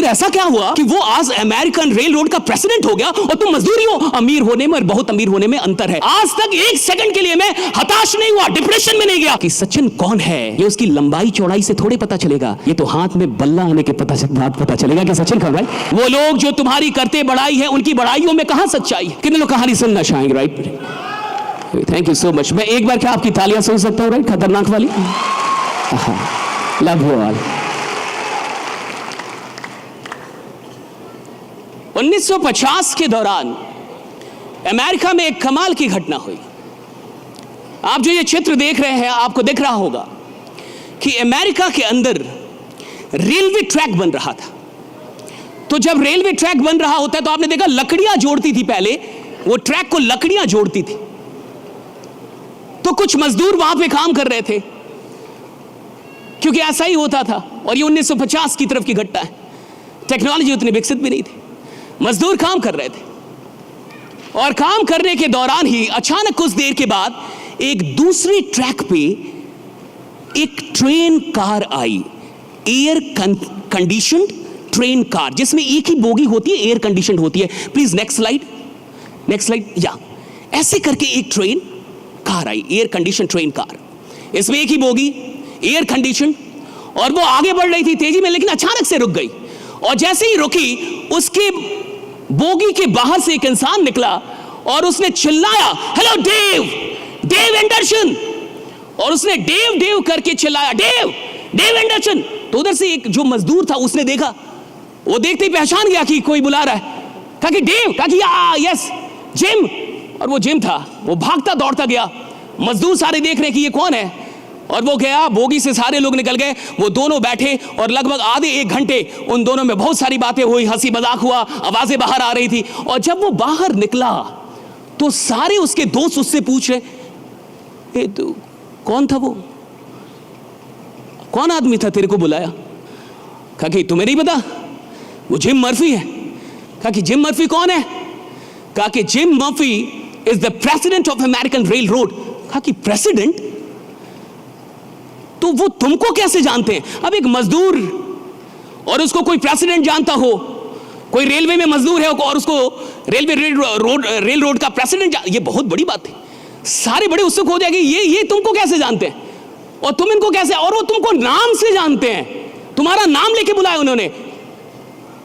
ऐसा क्या हुआ कि वो आज अमेरिकन रेल रोड का प्रेसिडेंट हो गया और तुम मजदूर ही हो? अमीर होने में और बहुत अमीर होने में अंतर है। आज तक एक सेकंड के लिए मैं हताश नहीं हुआ, डिप्रेशन में नहीं गया कि सचिन कौन है। ये उसकी लंबाई चौड़ाई से थोड़े पता चलेगा, ये तो हाथ में बल्ला आने के बाद पता चलेगा कि सचिन कौन है। वो लोग जो तुम्हारी करते बड़ाई है, उनकी बड़ाइयों में कहां सच्चाई है? कितने लोग कहानी सुनना चाहेंगे? Right, thank you so much. मैं एक बार क्या आपकी तालियां सुन सकता हूं? राइट, खतरनाक वाली। Love you all. 1950 के दौरान अमेरिका में एक कमाल की घटना हुई। आप जो ये चित्र देख रहे हैं, आपको दिख रहा होगा कि अमेरिका के अंदर रेलवे ट्रैक बन रहा था। तो जब रेलवे ट्रैक बन रहा होता है तो आपने देखा लकड़ियां जोड़ती थी, पहले वो ट्रैक को लकड़ियां जोड़ती थी। तो कुछ मजदूर वहां पे काम कर रहे थे, क्योंकि ऐसा ही होता था। और ये 1950 की तरफ की घटना है, टेक्नोलॉजी उतनी विकसित भी नहीं थी। मजदूर काम कर रहे थे और काम करने के दौरान ही अचानक कुछ देर के बाद एक दूसरी ट्रैक पे एक ट्रेन कार आई, एयर कंडीशनड ट्रेन कार, जिसमें एक ही बोगी होती है, एयर कंडीशनड होती है। Please next slide, next slide. या ऐसे करके एक ट्रेन कार आई, एयर कंडीशन ट्रेन कार। इसमें एक ही बोगी, एयर कंडीशन, और वो आगे बढ़ रही थी तेजी में, लेकिन अचानक से रुक गई। और जैसे ही रुकी, उसके बोगी के बाहर से एक इंसान निकला और उसने चिल्लाया, हेलो डेव, डेव एंडरसन। और उसने डेव डेव करके चिल्लाया, डेव, डेव एंडरसन। तो उधर से एक जो मजदूर था उसने देखा, वो देखते ही पहचान गया कि कोई बुला रहा है। कहा कि डेव, कहा कि यस जिम। और वो जिम था। वो भागता दौड़ता गया, मजदूर सारे देख रहे कि ये कौन है, और वो गया, बोगी से सारे लोग निकल गए। वो दोनों बैठे और लगभग आधे एक घंटे उन दोनों में बहुत सारी बातें हुई, हंसी मजाक हुआ, आवाजें बाहर आ रही थी। और जब वो बाहर निकला तो सारे उसके दोस्त उससे पूछ रहे, तो कौन था वो, कौन आदमी था तेरे को बुलाया? कहा कि तुम्हें नहीं पता, वो जिम मर्फी है। कहा कि जिम मर्फी कौन है? कहा कि gym Murphy is the president of American rail road. कहा कि प्रेसिडेंट? तो वो तुमको कैसे जानते हैं? अब एक मजदूर और उसको कोई प्रेसिडेंट जानता हो, कोई रेलवे में मजदूर है और उसको रेल रोड का प्रेसिडेंट, ये बहुत बड़ी बात है। सारे बड़े उत्सुक हो जाएंगे, ये तुमको कैसे जानते हैं और तुम इनको कैसे, और वो तुमको नाम से जानते हैं, तुम्हारा नाम लेके बुलाया उन्होंने।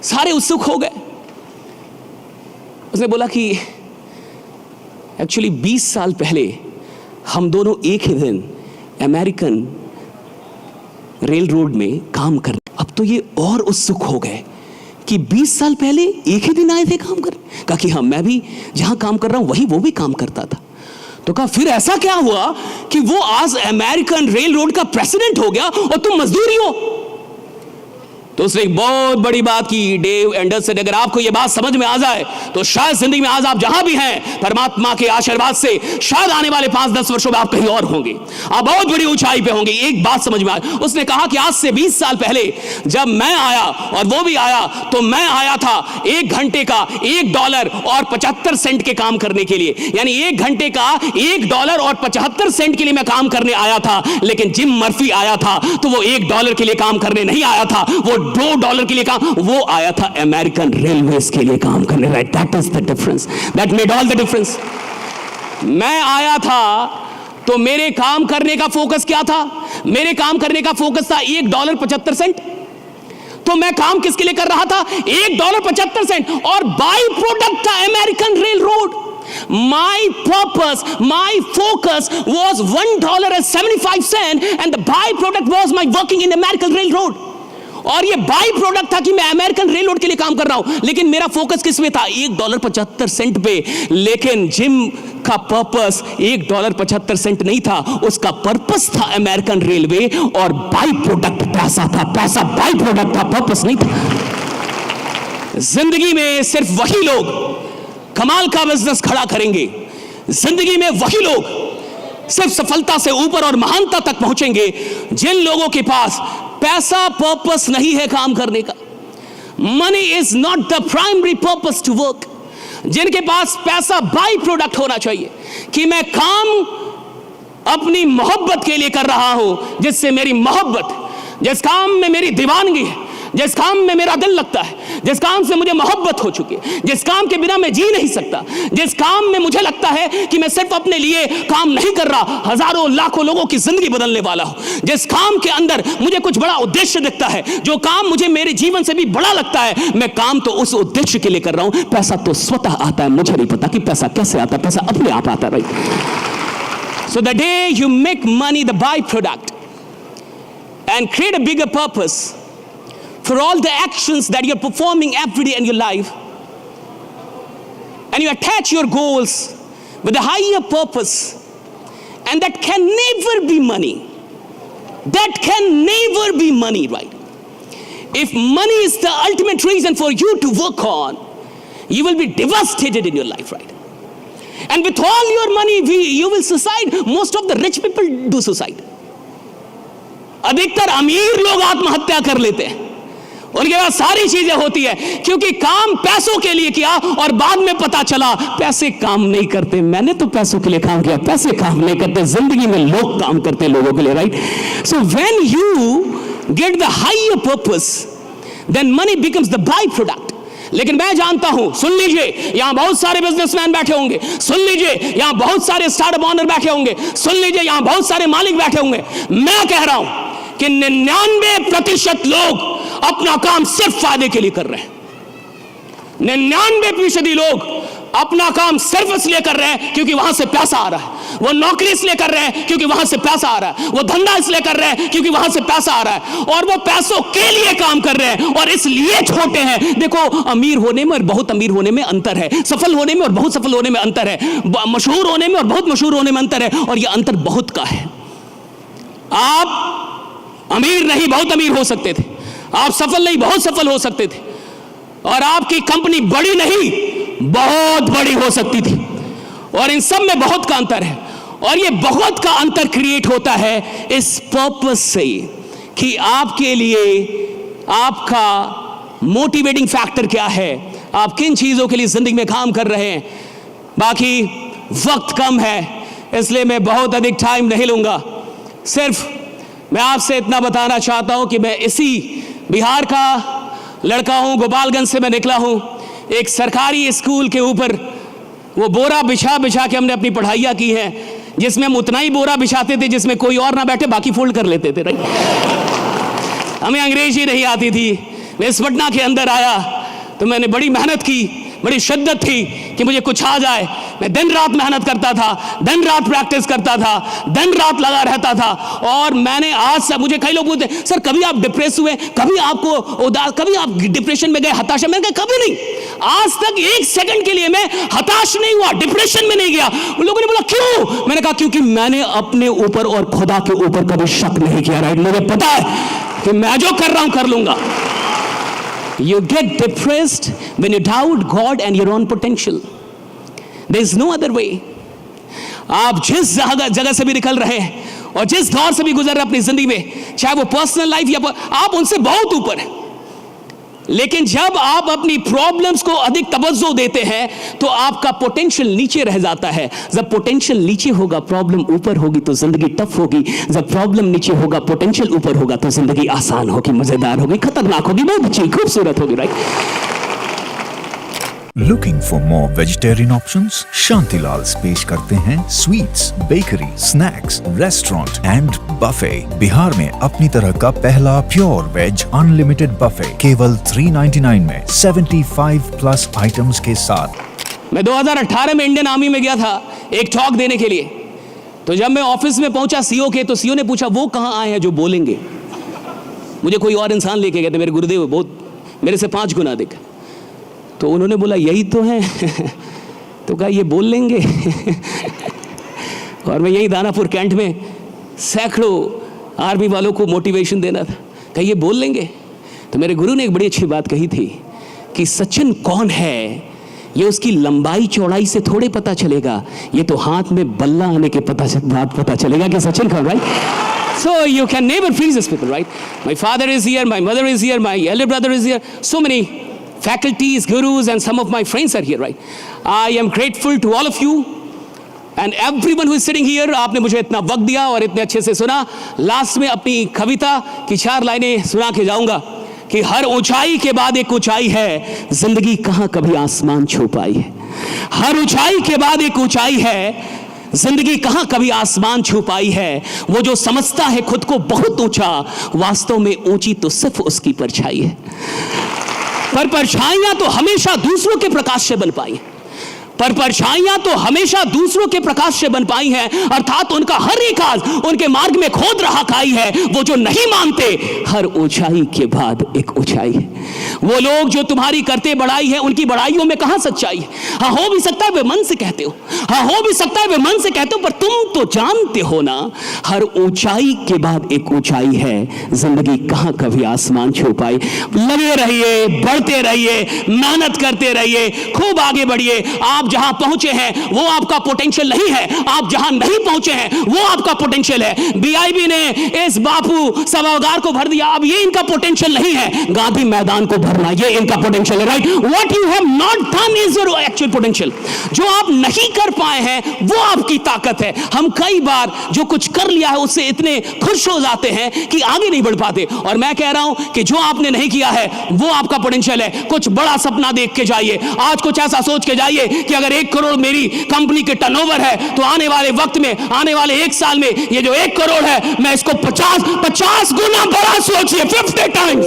सारे उत्सुक हो गए। उसने बोला कि एक्चुअली 20 साल पहले हम दोनों एक ही दिन अमेरिकन रेल रोड में काम कर। अब तो ये और उत्सुक हो गए कि 20 साल पहले एक ही दिन आए थे काम कर। कहा कि हाँ, मैं भी जहां काम कर रहा हूं वही वो भी काम करता था। तो कहा फिर ऐसा क्या हुआ कि वो आज अमेरिकन रेल रोड का प्रेसिडेंट हो गया और तुम मजदूर ही हो? तो उसने एक बहुत बड़ी बात की, डेव एंडरसन। अगर आपको यह बात समझ में आ जाए तो शायद जिंदगी में आज आप जहां भी हैं, परमात्मा के आशीर्वाद से शायद आने वाले 5-10 वर्षों में आप कहीं और होंगे, आप बहुत बड़ी ऊंचाई पे होंगे। एक बात समझ में आई, उसने कहा कि आज से 20 साल पहले जब मैं आया और वो भी आया, तो मैं आया था 1 घंटे का $1.75 के काम करने के लिए। यानी 1 घंटे का $1.75 के लिए मैं काम करने आया था। लेकिन जिम मर्फी आया था तो वो $1 के लिए काम करने नहीं आया था, वो $2 के लिए काम, वो आया था अमेरिकन रेलवेज के लिए काम करने। Right, that is the difference, that made all the difference. मैं आया था तो मेरे काम करने का फोकस क्या था? मेरे काम करने का फोकस था $1.75। तो मैं काम किसके लिए कर रहा था? $1.75, और बाई प्रोडक्ट था American rail road. My purpose, my focus was $1.75 and the byproduct was my working in American Railroad. और ये बाई प्रोडक्ट था कि मैं अमेरिकन रेल रोड के लिए काम कर रहा हूं, लेकिन मेरा फोकस किस पे था? $1.75 पे। लेकिन जिम का पर्पस $1.75 नहीं था, उसका पर्पस था अमेरिकन रेलवे, और बाई प्रोडक्ट पैसा था। पैसा बाई प्रोडक्ट था, पर्पस नहीं था। जिंदगी में सिर्फ वही लोग कमाल का बिजनेस खड़ा करेंगे, जिंदगी में वही लोग सिर्फ सफलता से ऊपर और महानता तक पहुंचेंगे जिन लोगों के पास पैसा पर्पस नहीं है काम करने का। Money is not the primary purpose to work. जिनके पास पैसा बाई प्रोडक्ट होना चाहिए कि मैं काम अपनी मोहब्बत के लिए कर रहा हूं, जिससे मेरी मोहब्बत, जिस काम में मेरी दीवानगी है, जिस काम में मेरा दिल लगता है, जिस काम से मुझे मोहब्बत हो चुकी है, जिस काम के बिना मैं जी नहीं सकता, जिस काम में मुझे लगता है कि मैं सिर्फ अपने लिए काम नहीं कर रहा, हजारों लाखों लोगों की जिंदगी बदलने वाला हूं, जिस काम के अंदर मुझे कुछ बड़ा उद्देश्य दिखता है, जो काम मुझे मेरे जीवन से भी बड़ा लगता है, मैं काम तो उस उद्देश्य के लिए कर रहा हूं। पैसा तो स्वतः आता है, मुझे नहीं पता कि पैसा कैसे आता है, पैसा अपने आप आता है, right? So the day you make money the by product and create a bigger purpose for all the actions that you're performing every day in your life, and you attach your goals with a higher purpose, and that can never be money. That can never be money, right? If money is the ultimate reason for you to work on, you will be devastated in your life, right? And with all your money, you will suicide. Most of the rich people do suicide. अधिकतर अमीर लोग आत्महत्या कर लेते हैं, उनके पास सारी चीजें होती है, क्योंकि काम पैसों के लिए किया और बाद में पता चला पैसे काम नहीं करते। मैंने तो पैसों के लिए काम किया, पैसे काम नहीं करते, जिंदगी में लोग काम करते लोगों के लिए, right? So when you get the higher purpose, then money becomes the by product. लेकिन मैं जानता हूं, सुन लीजिए, यहां बहुत सारे बिजनेसमैन बैठे होंगे, सुन लीजिए, यहां बहुत सारे स्टार्टअप ओनर बैठे होंगे, सुन लीजिए, यहां बहुत सारे मालिक बैठे होंगे। मैं कह रहा हूं कि 99% लोग अपना काम सिर्फ फायदे के लिए कर रहे हैं। 99% लोग अपना काम सिर्फ इसलिए कर रहे हैं क्योंकि वहां से पैसा आ रहा है। वो नौकरी इसलिए कर रहे हैं क्योंकि वहां से पैसा आ रहा है। वो धंधा इसलिए कर रहे हैं क्योंकि वहां से पैसा आ रहा है, और वो पैसों के लिए काम कर रहे हैं और इसलिए छोटे हैं। देखो, अमीर होने में और बहुत अमीर होने में अंतर है, सफल होने में और बहुत सफल होने में अंतर है, मशहूर होने में और बहुत मशहूर होने में अंतर है, और यह अंतर बहुत का है। आप अमीर नहीं बहुत अमीर हो सकते थे, आप सफल नहीं बहुत सफल हो सकते थे, और आपकी कंपनी बड़ी नहीं बहुत बड़ी हो सकती थी, और इन सब में बहुत का अंतर है। और ये बहुत का अंतर क्रिएट होता है इस पर्पस से कि आपके लिए आपका मोटिवेटिंग फैक्टर क्या है, आप किन चीजों के लिए जिंदगी में काम कर रहे हैं। बाकी वक्त कम है, इसलिए मैं बहुत अधिक टाइम नहीं लूंगा। सिर्फ मैं आपसे इतना बताना चाहता हूं कि मैं इसी बिहार का लड़का हूं, गोपालगंज से मैं निकला हूं। एक सरकारी स्कूल के ऊपर वो बोरा बिछा बिछा के हमने अपनी पढ़ाइयाँ की हैं, जिसमें हम उतना ही बोरा बिछाते थे जिसमें कोई और ना बैठे, बाकी फोल्ड कर लेते थे, राइट? हमें अंग्रेजी नहीं आती थी। मैं इस पटना के अंदर आया तो मैंने बड़ी मेहनत की, बड़ी शिद्दत थी कि मुझे कुछ आ जाए। मैं दिन रात मेहनत करता था, दिन रात प्रैक्टिस करता था, दिन रात लगा रहता था। और मैंने आज से, मुझे कई लोग पूछते सर कभी आप डिप्रेस हुए, कभी आपको उदास, कभी आप डिप्रेशन में गए, हताशा? मैंने कहा कभी नहीं, आज तक एक सेकंड के लिए मैं हताश नहीं हुआ, डिप्रेशन में नहीं गया। उन लोगों ने बोला क्यों? मैंने कहा क्योंकि मैंने अपने ऊपर और खुदा के ऊपर कभी शक नहीं किया, राइट? मुझे पता है कि मैं जो कर रहा हूं कर लूंगा। You get depressed when you doubt God and your own potential. There is no other way. आप जिस जगह से भी निकल रहे हैं और जिस दौर से भी गुजर रहे हैं अपनी जिंदगी में, चाहे वो पर्सनल लाइफ या आप उनसे बहुत ऊपर हैं, लेकिन जब आप अपनी प्रॉब्लम्स को अधिक तवज्जो देते हैं तो आपका पोटेंशियल नीचे रह जाता है। जब पोटेंशियल नीचे होगा, प्रॉब्लम ऊपर होगी तो जिंदगी टफ होगी। जब प्रॉब्लम नीचे होगा, पोटेंशियल ऊपर होगा तो जिंदगी आसान होगी, मजेदार होगी, खतरनाक होगी, बहुत अच्छी खूबसूरत होगी, right? Looking for more vegetarian options? Shantilal's पेश करते हैं sweets, bakery, snacks, restaurant and buffet. Bihar में अपनी तरह का पहला प्योर वेज अनलिमिटेड बफे केवल 399 में 75+ आइटम्स के साथ। मैं 2018 में इंडियन आर्मी में गया था एक टॉक देने के लिए। तो जब मैं ऑफिस में पहुंचा सीओ के, तो सीओ ने पूछा वो कहाँ आए हैं जो बोलेंगे। मुझे कोई और इंसान लेके गए थे, मेरे गुरुदेव, बहुत मेरे से 5 गुना अधिक। तो उन्होंने बोला यही तो है तो कहा ये बोल लेंगे और मैं यही दानापुर कैंट में सैकड़ों आर्मी वालों को मोटिवेशन देना था, कहा ये बोल लेंगे। तो मेरे गुरु ने एक बड़ी अच्छी बात कही थी कि सचिन कौन है ये उसकी लंबाई चौड़ाई से थोड़े पता चलेगा, ये तो हाथ में बल्ला आने के बाद पता चलेगा कि सचिन कौन, right? So you can never please these people, right? My father is here, my mother is here, my elder brother is here, so many faculties, gurus, and some of my friends are here, right? I am grateful to all of you and everyone who is sitting here. आपने मुझे इतना वक्त दिया और इतने अच्छे से सुना। लास्ट में अपनी कविता की 4 लाइनें सुना के जाऊंगा कि हर ऊंचाई के बाद एक ऊंचाई है, जिंदगी कहां कभी आसमान छू पाई है। हर ऊंचाई के बाद एक ऊंचाई है, जिंदगी कहां कभी आसमान छू पाई है। वो जो समझता है खुद को बहुत ऊंचा, वास्तव में ऊंची तो सिर्फ उसकी परछाई है। पर परछाइयां तो हमेशा दूसरों के प्रकाश से बन पाई, पर परछाइयां तो हमेशा दूसरों के प्रकाश से बन पाई हैं, अर्थात उनका हर एक आज उनके मार्ग में खोद रहा खाई है। वो जो नहीं मानते, हर ऊंचाई के बाद एक ऊंचाई है। वो लोग जो तुम्हारी करते बड़ाई है, उनकी बड़ाइयों में कहां सच्चाई है। हाँ, हो भी सकता है वे मन से कहते हो, हाँ हो भी सकता है वे मन से कहते हो, पर तुम तो जानते हो ना, हर ऊंचाई के बाद एक ऊंचाई है, जिंदगी कहां कभी आसमान छू पाई। लगे रहिए, बढ़ते रहिए, मेहनत करते रहिए, खूब आगे बढ़िए। आप जहां पहुंचे हैं वो आपका पोटेंशियल नहीं है, आप जहां नहीं पहुंचे हैं वो आपका पोटेंशियल है। बीआईबी ने इस बापू सभागार को भर दिया, अब ये इनका पोटेंशियल नहीं है, गांधी मैदान को भरना ये इनका पोटेंशियल है। Right, what you have not done is your actual potential. जो आप नहीं कर पाए हैं वो आपकी ताकत है। हम कई बार जो कुछ कर लिया है उससे इतने खुश हो जाते हैं कि आगे नहीं बढ़ पाते, और मैं कह रहा हूं कि जो आपने नहीं किया है वो आपका पोटेंशियल है। कुछ बड़ा सपना देख के जाइए, आज कुछ ऐसा सोच के जाइए कि अगर 1 करोड़ मेरी कंपनी के टर्नओवर है तो आने वाले वक्त में, आने वाले 1 साल में ये जो 1 करोड़ है मैं इसको 50 गुना बड़ा सोचिए, 50 टाइम्स।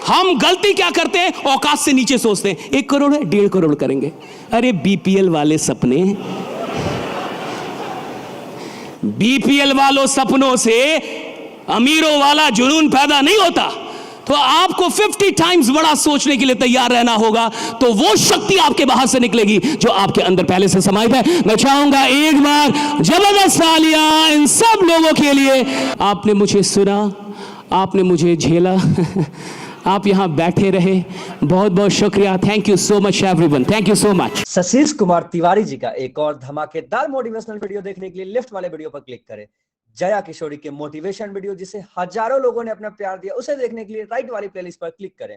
हम गलती क्या करते हैं, औकात से नीचे सोचते हैं। 1 करोड़ है, 1.5 करोड़ करेंगे। अरे बीपीएल वाले सपने, बीपीएल वालों सपनों से अमीरों वाला जुनून पैदा नहीं होता। तो आपको 50 टाइम्स बड़ा सोचने के लिए तैयार रहना होगा, तो वो शक्ति आपके बाहर से निकलेगी जो आपके अंदर पहले से समाहित है। मैं चाहूंगा एक बार जबरदस्त तालियां इन सब लोगों के लिए। आपने मुझे सुना, आपने मुझे झेला, आप यहां बैठे रहे, बहुत बहुत शुक्रिया। Thank you so much everyone, thank you so much. Sashish Kumar Tiwari ji का एक और धमाकेदार मोटिवेशनल वीडियो देखने के लिए लेफ्ट वाले वीडियो पर क्लिक करें। जया किशोरी के मोटिवेशन वीडियो जिसे हजारों लोगों ने अपना प्यार दिया, उसे देखने के लिए राइट वाली प्लेलिस्ट पर क्लिक करें।